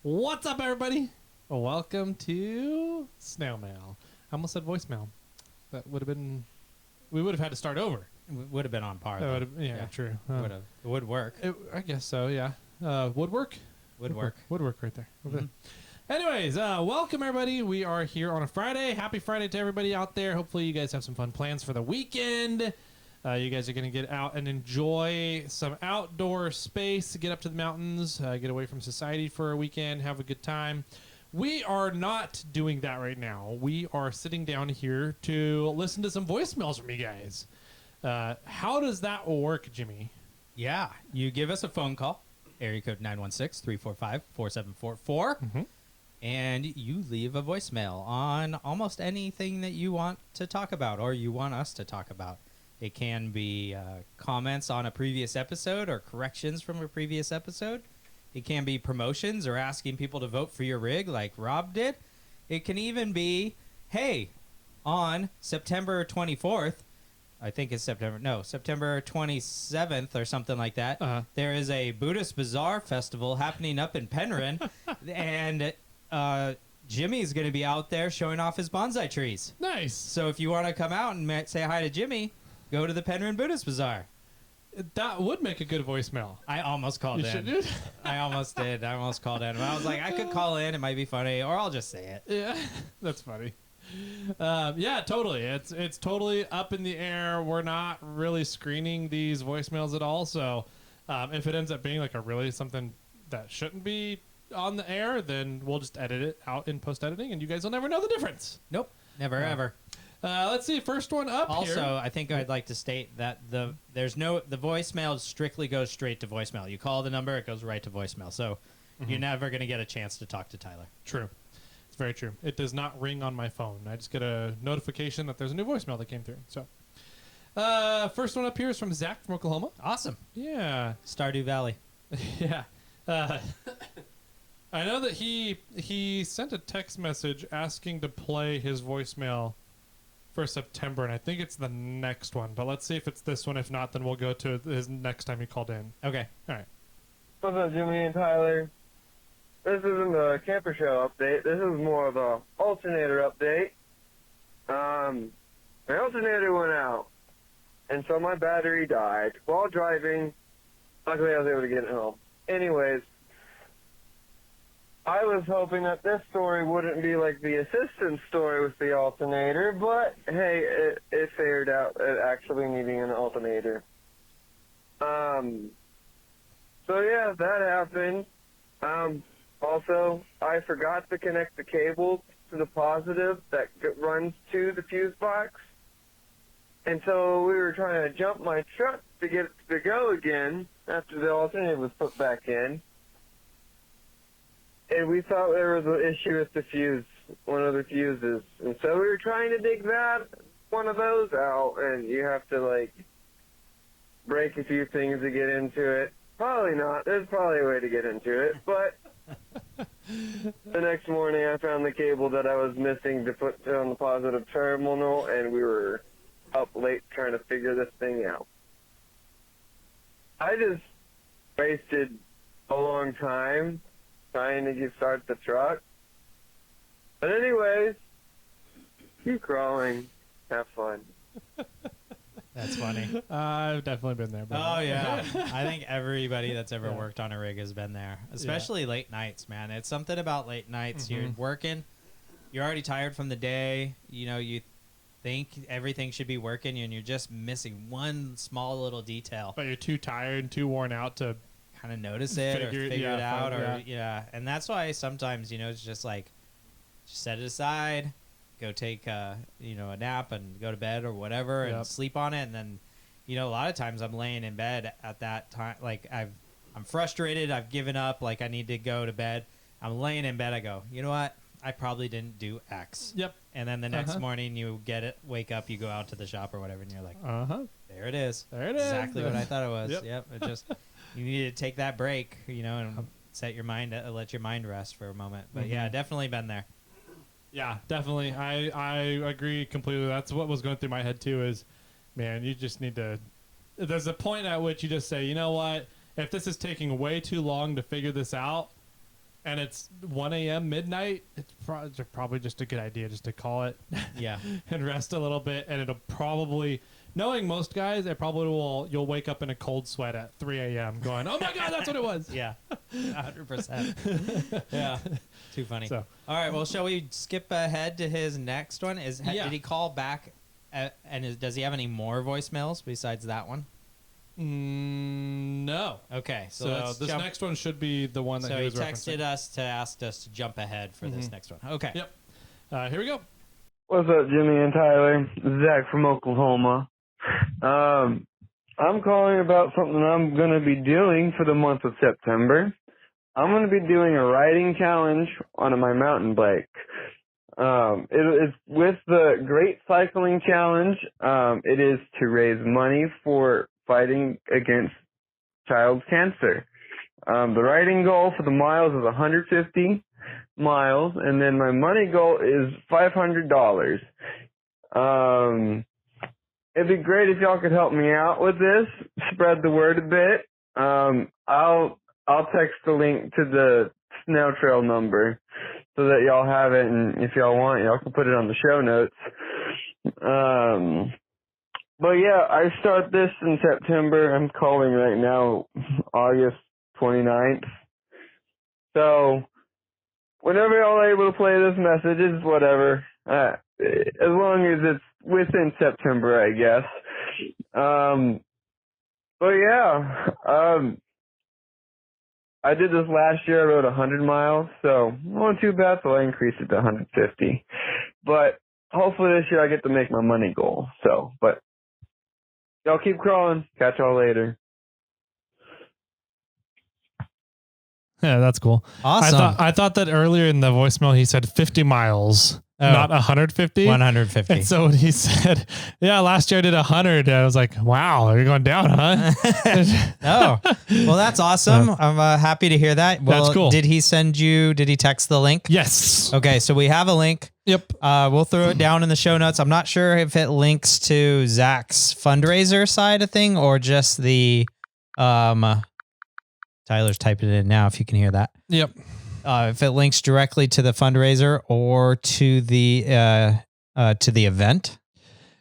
What's up, everybody? Welcome to SnailMail. I almost said voicemail. That would have been... We would have had to start over. Would have been on par. Yeah, true. It would work. I guess so, yeah. Woodwork? Woodwork right there. Anyways, welcome, everybody. We are here on a Friday. Happy Friday to everybody out there. Hopefully, you guys have some fun plans for the weekend. You guys are going to get out and enjoy some outdoor space, get up to the mountains, get away from society for a weekend, have a good time. We are not doing that right now. We are sitting down here to listen to some voicemails from you guys. How does that work, Jimmy? Yeah, you give us a phone call, area code 916-345-4744, and you leave a voicemail on almost anything that you want to talk about or you want us to talk about. It can be comments on a previous episode or corrections from a previous episode. It can be promotions or asking people to vote for your rig like Rob did. It can even be, hey, on September 24th, I think it's September 27th or something like that, there is a Buddhist Bazaar Festival happening up in Penryn, and Jimmy's going to be out there showing off his bonsai trees. Nice. So if you want to come out and say hi to Jimmy, go to the Penryn Buddhist Bazaar. That would make a good voicemail. I almost called in. I almost did. I almost called in. I was like, I could call in. It might be funny, or I'll just say it. Yeah, that's funny. Yeah, totally. It's totally up in the air. We're not really screening these voicemails at all. So if it ends up being like something that shouldn't be on the air, then we'll just edit it out in post-editing, and you guys will never know the difference. Nope. Never, ever. Let's see. First one up here. Also, I think I'd like to state that the voicemail strictly goes straight to voicemail. You call the number, it goes right to voicemail. So you're never going to get a chance to talk to Tyler. True. It's very true. It does not ring on my phone. I just get a notification that there's a new voicemail that came through. So first one up here is from Zach from Oklahoma. Awesome. Yeah. Stardew Valley. Yeah. I know that he sent a text message asking to play his voicemail for September, and I think it's the next one. But let's see if it's this one. If not, then we'll go to his next time he called in. Okay. All right. What's up, Jimmy and Tyler? This isn't a camper show update. This is more of a alternator update. My alternator went out, and so my battery died while driving. Luckily, I was able to get it home. Anyways, I was hoping that this story wouldn't be like the assistance story with the alternator, but hey, it fared out at actually needing an alternator. So yeah, that happened. Also, I forgot to connect the cable to the positive that runs to the fuse box. And so we were trying to jump my truck to get it to go again after the alternator was put back in. And we thought there was an issue with the fuse, one of the fuses. And so we were trying to dig one of those out, and you have to, like, break a few things to get into it. Probably not. There's probably a way to get into it. But the next morning I found the cable that I was missing to put on the positive terminal, and we were up late trying to figure this thing out. I just wasted a long time trying to start the truck. But anyways, keep crawling. Have fun. That's funny. I've definitely been there. Oh, yeah. I think everybody that's ever worked on a rig has been there, especially late nights, man. It's something about late nights. You're working. You're already tired from the day. You know, you think everything should be working, and you're just missing one small little detail. But you're too tired, too worn out to kind of notice it or figure it out. And that's why sometimes, it's just like, just set it aside, go take a nap and go to bed or whatever and sleep on it. And then, a lot of times I'm laying in bed at that time. Like I'm frustrated. I've given up. Like I need to go to bed. I'm laying in bed. I go, you know what? I probably didn't do X. Yep. And then the next morning you wake up, you go out to the shop or whatever, and you're like, there it is. There it is. Exactly what I thought it was. Yep. It just, you need to take that break, and set your mind, let your mind rest for a moment. But yeah, definitely been there. Yeah, definitely. I agree completely. That's what was going through my head too is, man, you just need to, there's a point at which you just say, you know what, if this is taking way too long to figure this out, and it's 1 a.m. midnight, it's probably just a good idea just to call it. Yeah. And rest a little bit, and it'll probably, knowing most guys, it probably will. You'll wake up in a cold sweat at 3 a.m. going, "Oh my god, that's what it was." Yeah, 100%. Yeah, too funny. So, all right, well, shall we skip ahead to his next one? Yeah. Did he call back? Does he have any more voicemails besides that one? No. Okay, So let's this jump. next one should be the one that So he he was texted referencing. us to ask us to jump ahead for this next one. Okay. Yep. Here we go. What's up, Jimmy and Tyler? Zach from Oklahoma. I'm calling about something I'm going to be doing for the month of September. I'm going to be doing a riding challenge on my mountain bike. It's with the Great Cycling Challenge. It is to raise money for fighting against child cancer. The riding goal for the miles is 150 miles, and then my money goal is $500. It'd be great if y'all could help me out with this, spread the word a bit. I'll text the link to the SnailTrail number so that y'all have it, and if y'all want, y'all can put it on the show notes. But yeah, I start this in September. I'm calling right now August 29th. So whenever y'all are able to play this message, it's whatever. As long as it's within September, I guess. But yeah, I did this last year. I rode 100 miles, so it wasn't too bad, so I increased it to 150. But hopefully this year I get to make my money goal. So, but y'all keep crawling. Catch y'all later. Yeah, that's cool. Awesome. I thought that earlier in the voicemail he said 50 miles, not 150. 150. And so when he said, "Yeah, last year I did 100," I was like, "Wow, you're going down, huh?" Oh, well, that's awesome. I'm happy to hear that. Well, That's cool. Did he text the link? Yes. Okay, so we have a link. Yep. We'll throw it down in the show notes. I'm not sure if it links to Zach's fundraiser side of thing or just the, Tyler's typing it in now, if you can hear that. Yep. If it links directly to the fundraiser or to the event.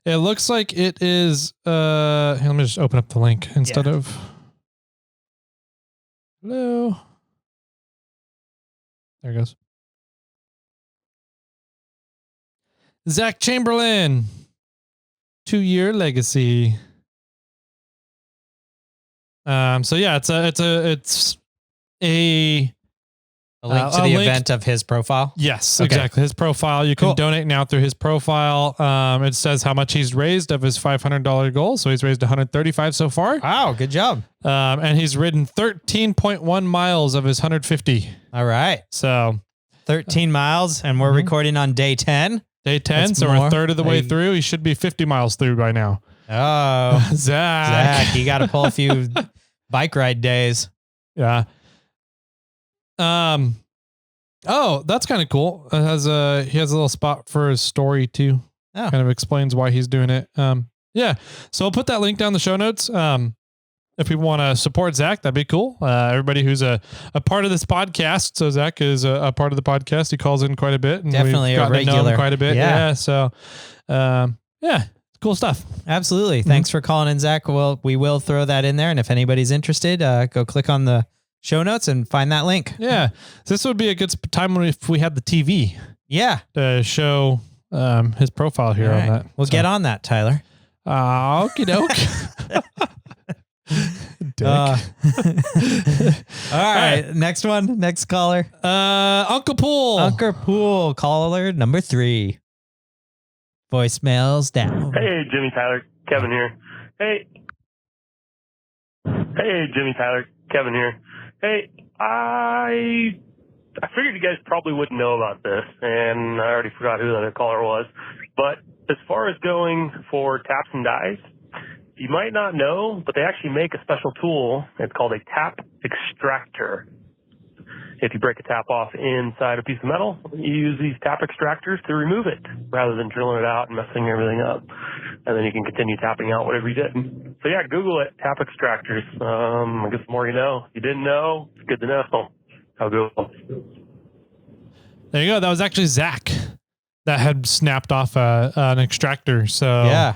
It looks like it is. Here, let me just open up the link instead of. Hello. There it goes. Zach Chamberlain, 2-year legacy. So yeah, it's a link to the event of his profile. Yes, Okay. exactly. His profile. You can Cool. donate now through his profile. It says how much he's raised of his $500 goal. So he's raised 135 so far. Wow, good job. And he's ridden 13.1 miles of his 150. All right. So 13 miles, and we're recording on day 10. day 10, That's so we're more. a third of the way Hey. through. He should be 50 miles through by now. Oh, Zach. Zach, you got to pull a few bike ride days. Yeah. Oh, that's kind of cool. It has he has a little spot for his story too. Oh. Kind of explains why he's doing it. Yeah. So I'll put that link down in the show notes. If people want to support Zach, that'd be cool. Everybody who's a part of this podcast. So Zach is a part of the podcast. He calls in quite a bit. And Definitely we've a gotten to know him regular. quite a bit. Yeah. Yeah. So, yeah, cool stuff. Absolutely. Thanks for calling in, Zach. Well, we will throw that in there. And if anybody's interested, go click on the show notes and find that link. Yeah. So this would be a good time if we had the TV Yeah. to show his profile here All on right. that. We'll get on that, Tyler. Okie doke. Dick. All right. Next one. Next caller. Uncle Pool. Uncle Pool, caller number 3. Voicemails down. Hey, Jimmy, Tyler, Kevin here. Hey, Jimmy, Tyler, Kevin here. Hey, I figured you guys probably wouldn't know about this, and I already forgot who the other caller was. But as far as going for taps and dies, you might not know, but they actually make a special tool. It's called a Tap Extractor. If you break a tap off inside a piece of metal, you use these tap extractors to remove it rather than drilling it out and messing everything up. And then you can continue tapping out whatever you did. So yeah, Google it, Tap Extractors. I guess the more you know. If you didn't know, it's good to know. I'll go. There you go. That was actually Zach that had snapped off an extractor. So Yeah.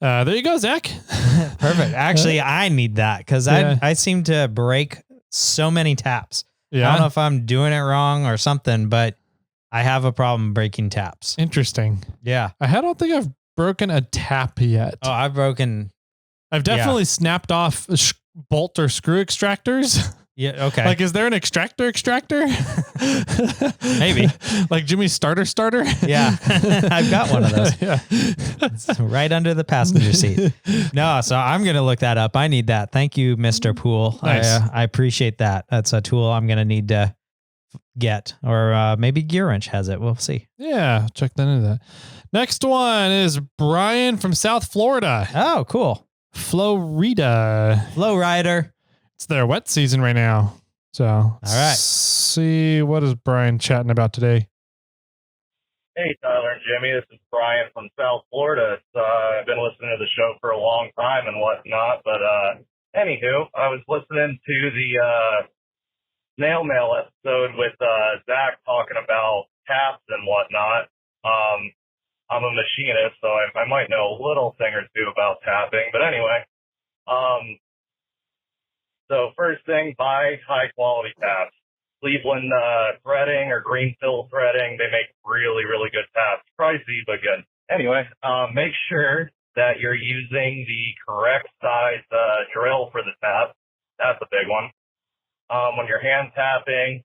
There you go, Zach. Perfect. Actually, I need that because Yeah. I seem to break so many taps. Yeah. I don't know if I'm doing it wrong or something, but I have a problem breaking taps. Interesting. Yeah. I don't think I've broken a tap yet. Oh, I've broken. I've definitely snapped off bolt or screw extractors. Yeah. Okay. Like, is there an extractor? Maybe. Like Jimmy's starter? Yeah. I've got one of those. Yeah. It's right under the passenger seat. No, so I'm going to look that up. I need that. Thank you, Mr. Pool. Nice. I appreciate that. That's a tool I'm going to need to get, or maybe Gear Wrench has it. We'll see. Yeah. Check that into that. Next one is Brian from South Florida. Oh, cool. Florida. Flow Rider. It's their wet season right now. So, all right. See, what is Brian chatting about today? Hey, Tyler and Jimmy. This is Brian from South Florida. I've been listening to the show for a long time and whatnot, but anywho, I was listening to the SnailMail episode with Zach talking about taps and whatnot. I'm a machinist, so I might know a little thing or two about tapping, but anyway. So first thing, buy high quality taps. Cleveland threading or Greenfield threading, they make really, really good taps. Pricey, but good. Anyway, make sure that you're using the correct size drill for the tap. That's a big one. When you're hand tapping,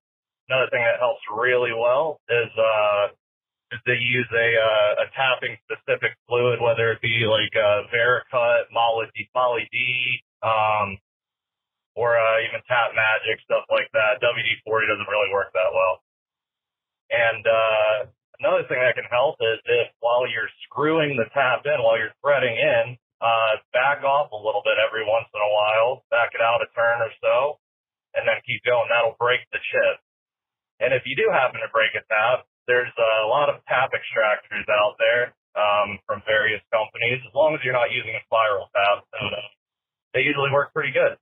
another thing that helps really well is to use a tapping specific fluid, whether it be like Vericut, Molly D, or even Tap Magic, stuff like that. WD-40 doesn't really work that well. And another thing that can help is if while you're screwing the tap in, while you're threading in, back off a little bit every once in a while, back it out a turn or so, and then keep going. That'll break the chip. And if you do happen to break a tap, there's a lot of tap extractors out there from various companies. As long as you're not using a spiral tap, they usually work pretty good.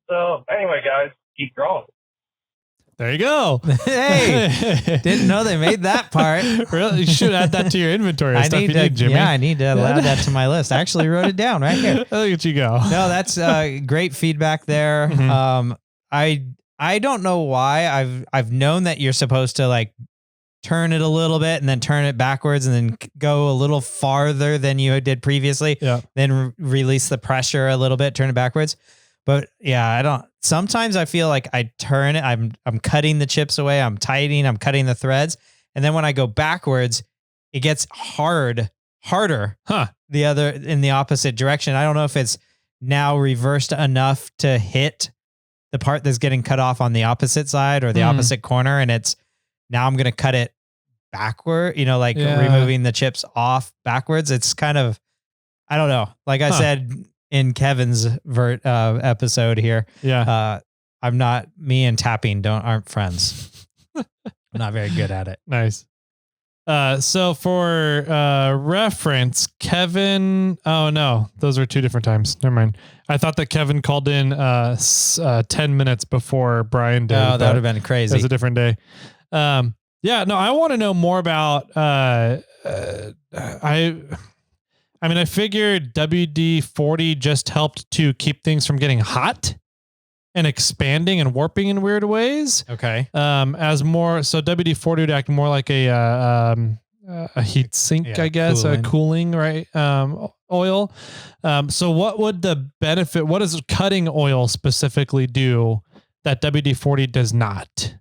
So anyway, guys, keep growing. There you go. Hey, didn't know they made that part. Really? You should add that to your inventory of stuff you need, Jimmy. Yeah, I need to add that to my list. I actually wrote it down right here. Look at you go. No, that's great feedback there. Mhm. I don't know why. I've known that you're supposed to like turn it a little bit and then turn it backwards and then go a little farther than you did previously. Yeah. Then release the pressure a little bit, turn it backwards. But yeah, sometimes I feel like I turn it, I'm cutting the chips away, I'm tightening, I'm cutting the threads. And then when I go backwards, it gets harder in the opposite direction. I don't know if it's now reversed enough to hit the part that's getting cut off on the opposite side or the opposite corner. And now I'm going to cut it backward, removing the chips off backwards. It's kind of, I don't know. Like I said, in Kevin's episode here. Yeah. Me and tapping aren't friends. I'm not very good at it. Nice. So for reference, Kevin, oh no, those were two different times. Never mind. I thought that Kevin called in 10 minutes before Brian did. Oh, that would have been crazy. It was a different day. Yeah, no, I want to know more about, I figured WD-40 just helped to keep things from getting hot and expanding and warping in weird ways. Okay. So WD-40 would act more like a heat sink, I guess, a cooling, right? Oil. So what would the benefit? What does cutting oil specifically do that WD-40 does not?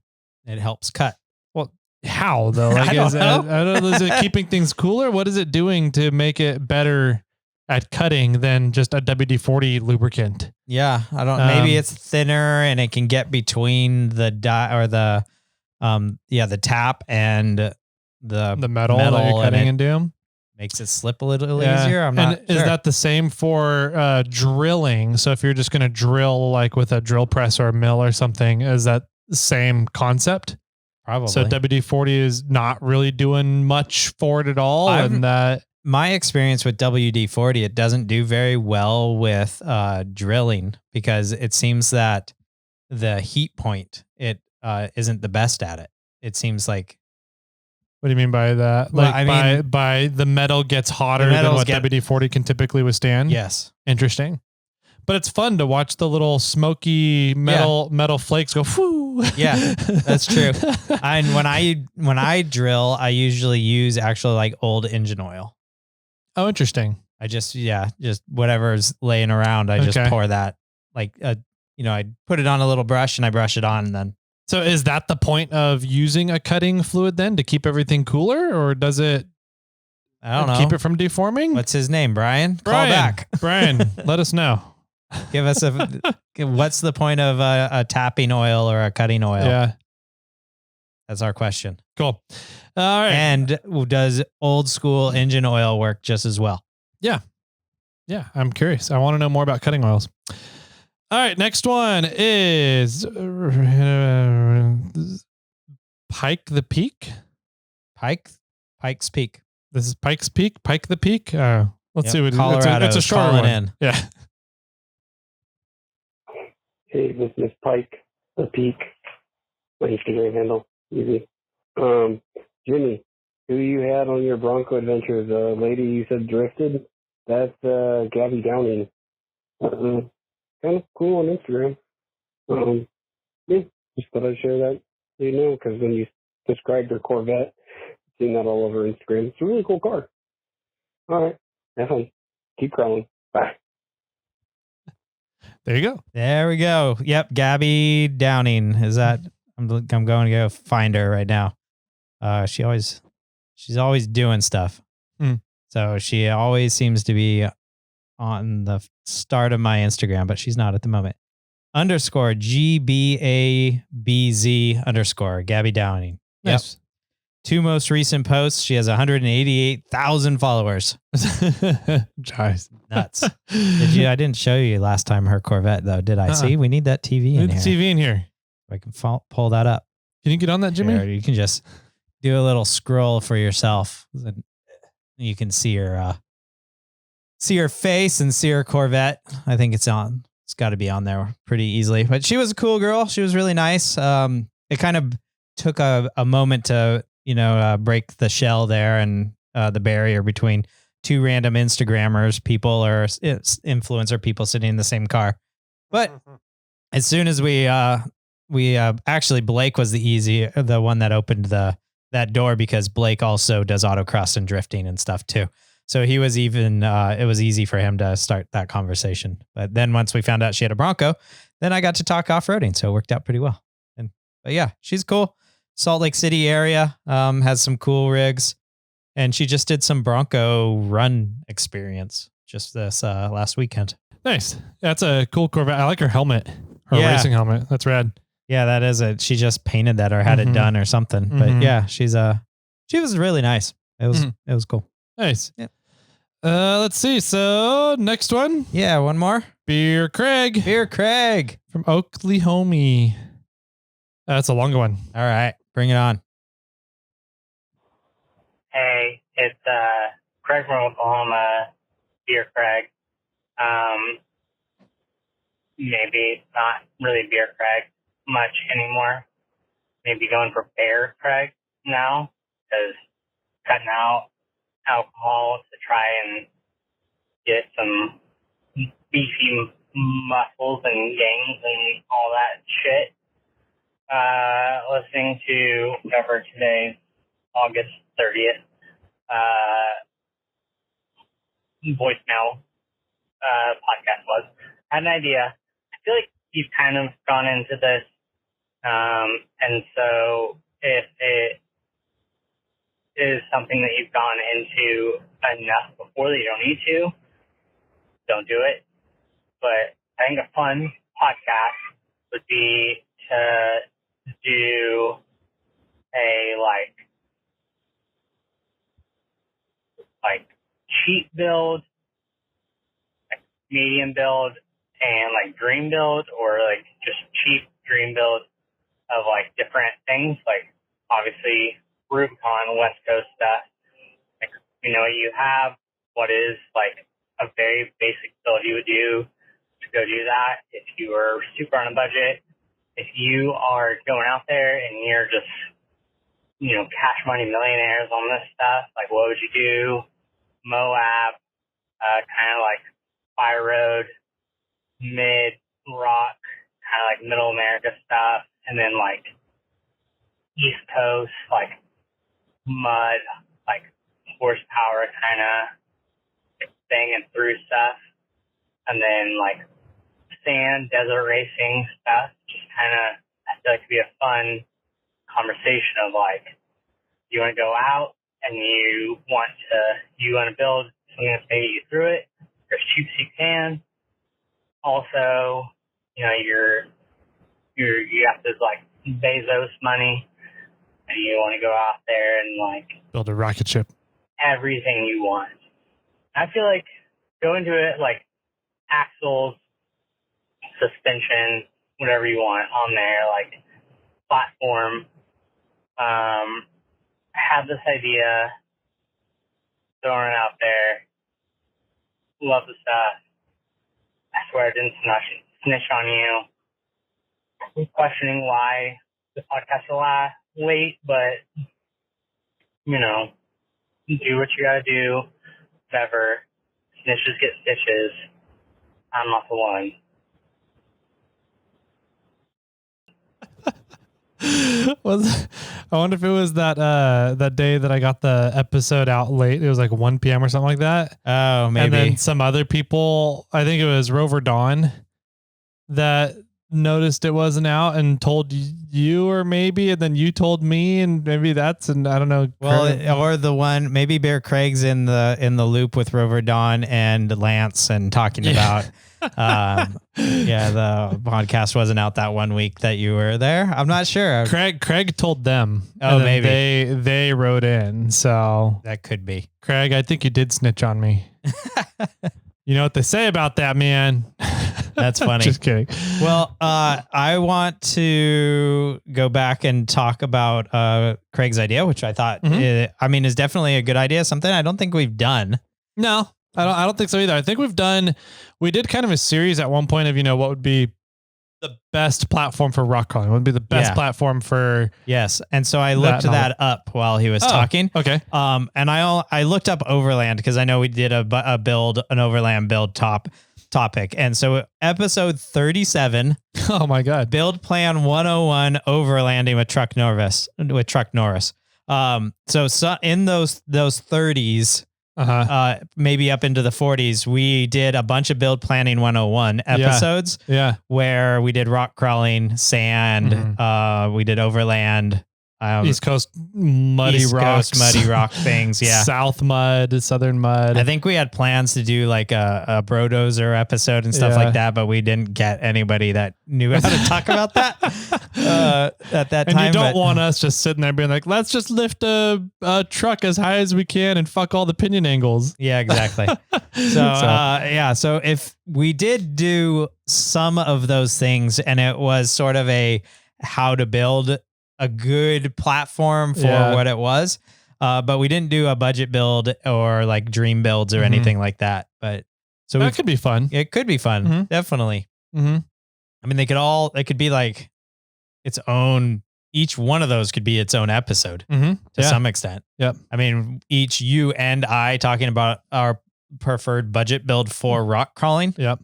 It helps cut. How though? Like, is it keeping things cooler? What is it doing to make it better at cutting than just a WD-40 lubricant? Yeah, I don't. Maybe it's thinner and it can get between the the tap and the metal that you're cutting into. Makes it slip a little easier. I'm not sure. Is that the same for drilling? So if you're just going to drill like with a drill press or a mill or something, is that the same concept? Probably. So WD-40 is not really doing much for it at all. My experience with WD-40, it doesn't do very well with drilling because it seems that the heat point, it isn't the best at it. It seems like What do you mean by that? Well, Like I mean, by the metal gets hotter than what WD-40 can typically withstand? Yes. Interesting. But it's fun to watch the little smoky metal flakes go. Whoo. Yeah, that's true. And when I drill, I usually use actually like old engine oil. Oh, interesting. I just whatever's laying around, I just pour that I put it on a little brush and I brush it on and then. So is that the point of using a cutting fluid then to keep everything cooler, or does it? I don't know. Keep it from deforming? What's his name? Brian? Call back. Brian, let us know. Give us what's the point of a tapping oil or a cutting oil? Yeah. That's our question. Cool. All right. And does old school engine oil work just as well? Yeah. Yeah. I'm curious. I want to know more about cutting oils. All right. Next one is Pike the Peek. Pike's Peak. This is Pike's Peak. Pike the Peek. Let's see what Colorado. It's a short one. In. Yeah. Hey, this is Pike the Peek. My Instagram handle. Easy. Jimmy, who you had on your Bronco adventure, the lady you said drifted, that's Gabby Downing. Kind of cool on Instagram. Yeah, just thought I'd share that so you know, because when you described your Corvette, I've seen that all over Instagram. It's a really cool car. All right, have fun. Keep crawling. Bye. There you go. There we go. Yep, Gabby Downing. Is that? I'm going to go find her right now. She's always doing stuff. So she always seems to be on the start of my Instagram, but she's not at the moment. _GBABZ_ Gabby Downing. Yes. Yep. 2 most recent posts. She has 188,000 followers. Jeez. Nuts. I didn't show you last time her Corvette though, did I? See, we need that TV in here. TV in here. I can pull that up. Can you get on that, Jimmy? Or you can just do a little scroll for yourself. You can see her face and see her Corvette. I think it's on. It's got to be on there pretty easily. But she was a cool girl. She was really nice. It kind of took a moment to break the shell there and the barrier between 2 random Instagrammers, people or influencer people sitting in the same car. But as soon as we actually Blake was the one that opened that door, because Blake also does autocross and drifting and stuff too. So he was even, it was easy for him to start that conversation. But then once we found out she had a Bronco, then I got to talk off-roading. So it worked out pretty well. But yeah, she's cool. Salt Lake City area, has some cool rigs. And she just did some Bronco run experience just this last weekend. Nice. That's a cool Corvette. I like her helmet. Her racing helmet. That's rad. Yeah, that is it. She just painted that or had it done or something. But yeah, she was really nice. It was cool. Nice. Yeah. Let's see. So next one. Yeah, one more. Beer Craig from Oklahoma. That's a longer one. All right, bring it on. Hey, it's Craig from Oklahoma. Beer Craig. Maybe not really Beer Craig much anymore. Maybe going for Bear Craig now, because cutting out alcohol to try and get some beefy muscles and gains and all that shit. Listening to whatever today's August 30th voicemail podcast was. Had an idea. I feel like you've kind of gone into this, and so if it is something that you've gone into enough before that you don't need to, don't do it. But I think a fun podcast would be to do a like cheap build, like medium build, and like dream build, or like just cheap dream build of like different things, like obviously Rubicon West Coast stuff. Like, you have what is like a very basic build you would do to go do that if you were super on a budget. If you are going out there and you're just cash money millionaires on this stuff. Like, what would you do? Moab, kind of like Fire Road, mid-rock, kind of like Middle America stuff. And then like East Coast, like mud, like horsepower kind of thing and through stuff. And then like sand, desert racing stuff. Just kind of, I feel like it'd be a fun conversation of like, you want to go out and you want to build something that's maybe you through it as cheap as you can. Also, you have this like Bezos money, and you want to go out there and like build a rocket ship, everything you want. I feel like go into it like axles, suspension, whatever you want on there, like platform. Have this idea, throwing it out there. Love the stuff. I swear I didn't snitch on you. I'm questioning why the podcast will late, but do what you gotta do. Whatever. Snitches get stitches. I'm not the one. I wonder if it was that day that I got the episode out late. It was like 1 p.m. or something like that. Oh, maybe. And then some other people, I think it was Rover Dawn, that noticed it wasn't out and told you, or maybe, and then you told me, and maybe that's, and I don't know. Well, or the one, maybe Bear Craig's in the loop with Rover Dawn and Lance and talking about the podcast wasn't out that 1 week that you were there. I'm not sure. Craig told them. Oh, maybe they wrote in. So that could be. Craig, I think you did snitch on me. You know what they say about that, man. That's funny. Just kidding. Well, I want to go back and talk about Craig's idea, which I thought, is definitely a good idea. Something I don't think we've done. No, I don't think so either. I think we did kind of a series at one point of, what would be the best platform for rock crawling. What would be the best platform for... Yes. And so I looked that up while he was talking. Okay. And I looked up Overland because I know we did an Overland build topic. And so episode 37. Oh my God. Build plan 101 overlanding with Chuck Norris. So in those 30s, maybe up into the 40s, we did a bunch of build planning 101 episodes. Yeah. Where we did rock crawling, sand, we did overland, East Coast muddy rock things. Yeah. South mud, southern mud. I think we had plans to do like a Brodozer episode and stuff like that, but we didn't get anybody that knew how to talk about that at that time. And you don't want us just sitting there being like, let's just lift a truck as high as we can and fuck all the pinion angles. Yeah, exactly. So if we did do some of those things and it was sort of a how to build a good platform for what it was. But we didn't do a budget build or like dream builds or anything like that. But so that could be fun. It could be fun. Definitely. I mean, it could be like its own, each one of those could be its own episode to some extent. Yep. I mean, each you and I talking about our preferred budget build for rock crawling. Yep.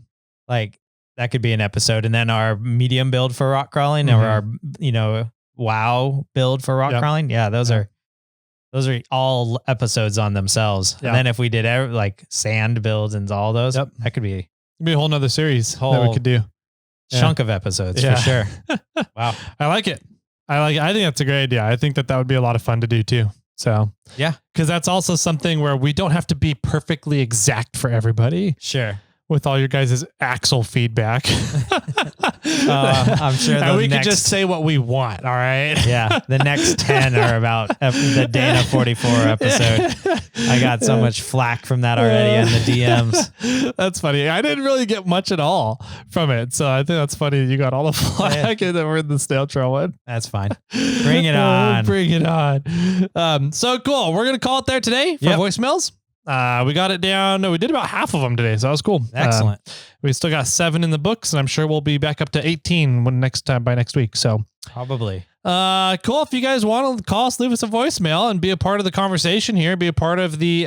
Like that could be an episode. And then our medium build for rock crawling or our, wow build for rock crawling. Yeah. Those are all episodes on themselves. And then if we did like sand builds and all those, that could be a whole nother series that we could do. Chunk of episodes for sure. Wow. I like it. I think that's a great idea. I think that would be a lot of fun to do too. So yeah, because that's also something where we don't have to be perfectly exact for everybody. Sure. With all your guys' axle feedback. I'm sure and we can just say what we want. All right. Yeah. The next 10 are about the Dana 44 episode. I got so much flack from that already in the DMs. That's funny. I didn't really get much at all from it. So I think that's funny. You got all the flack and then we're in the Snail Trail one. That's fine. Bring it on. Bring it on. So cool. We're going to call it there today for voicemails. We got it down. No, we did about half of them today, so that was cool. Excellent. We still got 7 in the books, and I'm sure we'll be back up to 18 by next week. So Probably. cool. If you guys want to call us, leave us a voicemail and be a part of the conversation here, be a part of the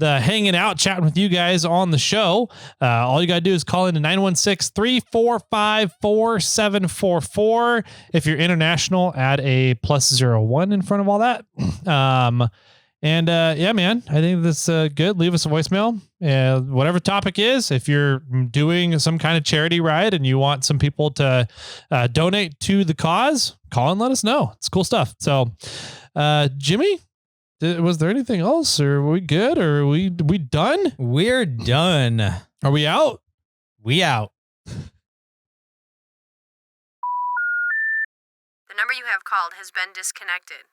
hanging out, chatting with you guys on the show. All you got to do is call into 916-345-4744. If you're international, add a +01 in front of all that. Yeah, man, I think that's good. Leave us a voicemail. Whatever topic is, if you're doing some kind of charity ride and you want some people to donate to the cause, call and let us know. It's cool stuff. So, Jimmy, was there anything else? Or are we good? Or are we done? We're done. Are we out? We out. The number you have called has been disconnected.